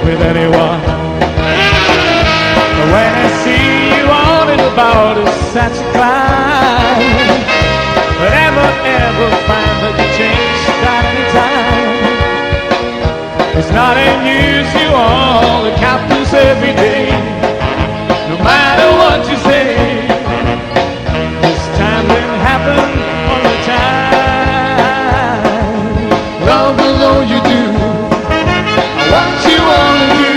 with anyone. But when I see you on and about, it's such a climb. But ever find that you change at any time. It's not unusual, it happens every day. No matter what you say, this time will happen all the time. Love will all you do, what you want to do.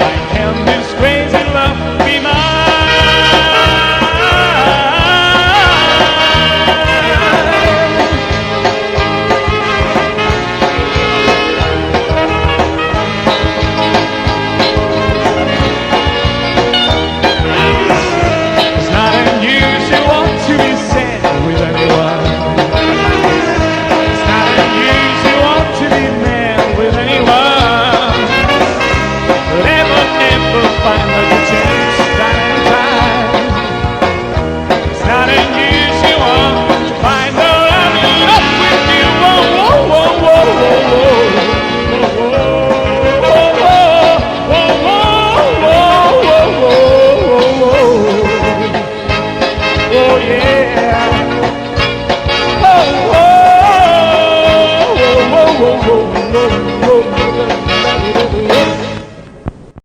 Why can't this crazy love be mine? Oh,